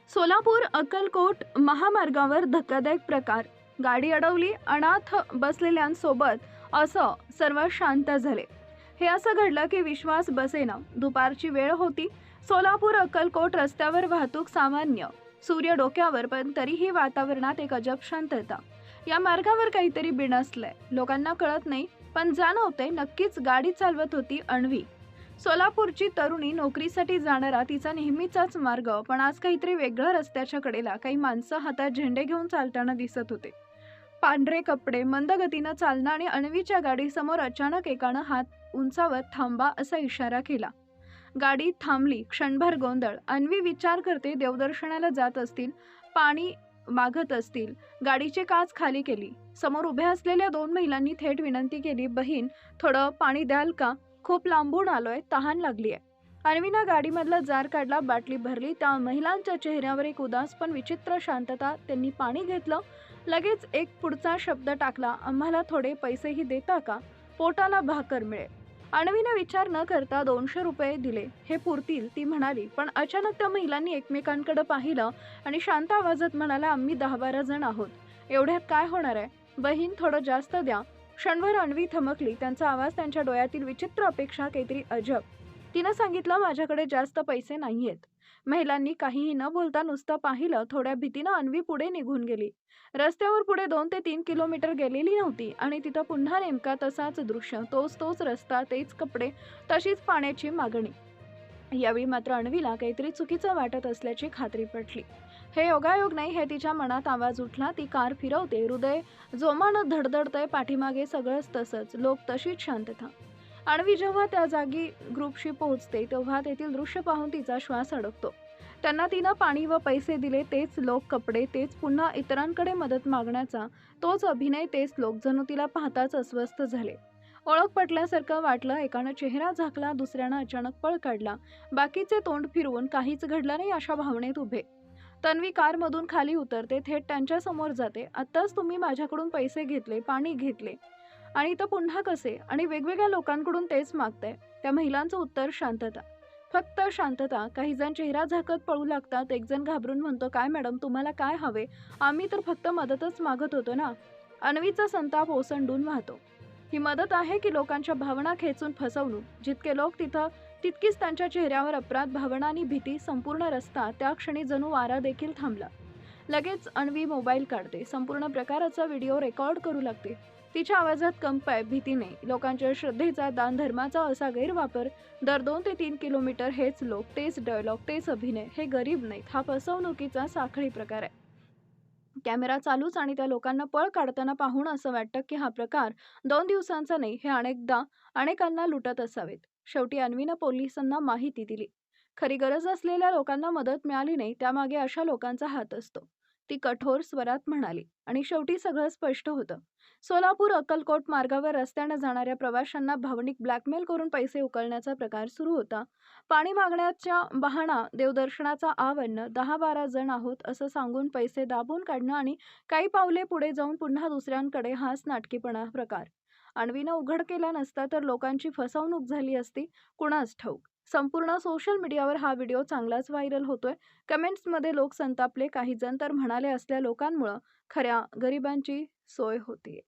सोलापूर अक्कलकोट महामार्गावर धक्कादायक प्रकार. गाडी अडवली, अनाथ बसलेल्यांसोबत. असं सर्व शांत झाले. हे असं घडलं की विश्वास बसेना. दुपारची वेळ होती. सोलापूर अक्कलकोट रस्त्यावर वाहतूक सामान्य. सूर्य डोक्यावर, पण तरीही वातावरणात एक अजब शांतता. या मार्गावर काहीतरी बिनसलंय. लोकांना कळत नाही, पण जाणवतंय. नक्कीच गाडी चालवत होती अण्वी. सोलापूरची तरुणी, नोकरीसाठी जाणारा तिचा नेहमीचाच मार्ग. पण आज काहीतरी वेगळं. रस्त्याच्या कडेला काही माणसं हातात झेंडे घेऊन चालताना दिसत होते. पांढरे कपडे, मंद गतीनं चालणं आणि अण्वीच्या गाडीसमोर अचानक एकानं हात उंचावत थांबा असा इशारा केला. गाडी थांबली. क्षणभर गोंधळ. अण्वी विचार करते, देवदर्शनाला जात असतील, पाणी मागत असतील. गाडीची काच खाली केली. समोर उभ्या असलेल्या दोन महिलांनी थेट विनंती केली, बहीण, थोडं पाणी द्याल का? खूप लांबून आलोय, तहान लागलीय. अण्वीनं गाडीमधला जार काढला, बाटली भरली. त्या महिलांच्या चेहऱ्यावर एक उदास पण विचित्र शांतता. त्यांनी पाणी घेतलं. लगेच एक पुढचा शब्द टाकला, आम्हाला थोडे पैसेही देता का? पोटाला भाकर मिळेल. अण्वीने विचार न करता 200 रुपये दिले. हे पुरतील, ती म्हणाली. पण अचानक त्या महिलांनी एकमेकांकडे पाहिलं आणि शांत आवाजात म्हणाला, आम्ही 10-12 जण आहोत. एवढ्यात काय होणार आहे? बहीण, थोडं जास्त द्या. क्षणभर अण्वी थमकली. त्यांचा आवाज, त्यांच्या डोळ्यातील विचित्र अपेक्षा, काहीतरी अजब. तिनं सांगितलं, माझ्याकडे जास्त पैसे नाहीयेत. महिलांनी काहीही न बोलता नुसतं पाहिलं. थोड्या भीतीनं अण्वी पुढे निघून गेली. रस्त्यावर पुढे 2 ते 3 किलोमीटर गेलेली नव्हती आणि तिथं पुन्हा नेमका तसाच दृश्य. तोच रस्ता, तेच कपडे, तशीच पाण्याची मागणी. यावेळी मात्र अण्वीला काहीतरी चुकीचं वाटत असल्याची खात्री पटली. हे योगायोग नाही, हे तिच्या मनात आवाज उठला. ती कार फिरवते, हृदय जोमानं धडधडतंय. पाठीमागे सगळंच तसंच, लोक, तशीच शांतता. अण्वी जेव्हा त्या जागी ग्रुपशी पोहोचते, तेव्हा तेथील दृश्य पाहून तिचा श्वास अडकतो. त्यांना तिनं पाणी व पैसे दिले. तेच लोक, कपडे, तेच पुन्हा इतरांकडे मदत मागण्याचा तोच अभिनय, तेच लोक. जणू तिला पाहताच अस्वस्थ झाले. ओळख पटल्यासारखं वाटलं. एकानं चेहरा झाकला, दुसऱ्यानं अचानक पळ काढला. बाकीचे तोंड फिरवून काहीच घडलं नाही अशा भावनेत उभे. तन्वी कारमधून खाली उतरते, थेट त्यांच्या समोर जाते. आत्ताच तुम्ही माझ्याकडून पैसे घेतले, पाणी घेतले, आणि इथं पुन्हा कसे? आणि वेगवेगळ्या लोकांकडून तेच मागताय. त्या महिलांचं उत्तर, शांतता. फक्त शांतता. काही जण चेहरा झाकत पळू लागतात. एक जण घाबरून म्हणतो, काय मॅडम, तुम्हाला काय हवे? आम्ही तर फक्त मदतच मागत होतो ना. अण्वीचा संताप ओसंडून वाहतो. ही मदत आहे की लोकांच्या भावना खेचून फसवणूक? जितके लोक तिथं, तितकीच त्यांच्या चेहऱ्यावर अपराध भावना आणि भीती. संपूर्ण रस्ता त्या क्षणी जणू वारा देखील थांबला. लगेच अण्वी मोबाईल काढते. संपूर्ण प्रकाराचा व्हिडिओ रेकॉर्ड करू लागते. तिच्या आवाजात कंप आहे, भीती नाही. लोकांच्या श्रद्धेचा, दानधर्माचा असा गैरवापर. दर 2 ते 3 किलोमीटर हेच लोक, तेच डायलॉग, तेच अभिनय. हे गरीब नाहीत, हा फसवणुकीचा साखळी प्रकार आहे. कॅमेरा चालूच आणि त्या लोकांना पळ काढताना पाहून असं वाटतं की हा प्रकार 2 दिवसांचा नाही, हे अनेकांना लुटत असावेत. शेवटी अण्वीनं पोलिसांना माहिती दिली. खरी गरज असलेल्या लोकांना मदत मिळाली नाही, त्यामागे अशा लोकांचा हात असतो, ती कठोर स्वरात म्हणाली. आणि शेवटी सगळं स्पष्ट होतं. सोलापूर अक्कलकोट मार्गावर रस्त्यानं जाणाऱ्या प्रवाशांना भावनिक ब्लॅकमेल करून पैसे उकळण्याचा प्रकार सुरू होता. पाणी मागण्याच्या बहाणा, देवदर्शनाचा आवन्न, 10-12 जण आहोत असं सांगून पैसे दाबून काढणं आणि काही पावले पुढे जाऊन पुन्हा दुसऱ्यांकडे, हाच नाटकीपणा प्रकार. अण्वीनं उघड केला नसता तर लोकांची फसवणूक झाली असती, कुणास ठाऊक. संपूर्ण सोशल मीडियावर हा व्हिडिओ चांगलाच व्हायरल होतोय. कमेंट्समध्ये लोक संतापले. काही जण तर म्हणाले, असल्या लोकांमुळं खऱ्या गरिबांची सोय होतीये.